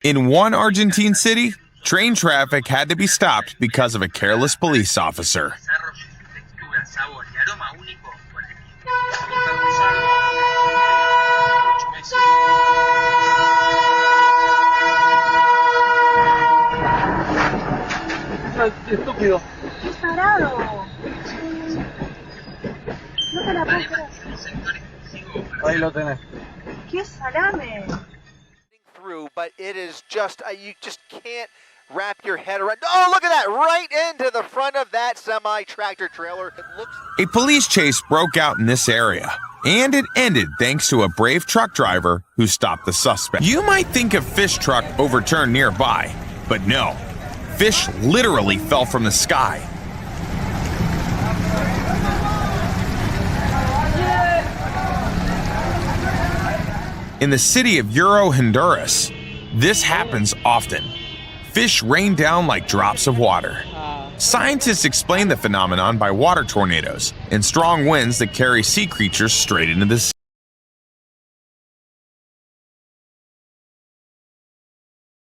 In one Argentine city, train traffic had to be stopped because of a careless police officer. Estúpido. ¡Qué parado! No te la puedo creer. Ahí lo tenés. ¡Qué salame! Through, but it is just you just can't wrap your head around. Oh, look at that! Right into the front of that semi-tractor trailer. It looks. A police chase broke out in this area, and it ended thanks to a brave truck driver who stopped the suspect. You might think a fish truck overturned nearby, but no. Fish literally fell from the sky. In the city of Yuro, Honduras, this happens often. Fish rain down like drops of water. Scientists explain the phenomenon by water tornadoes and strong winds that carry sea creatures straight into the sea.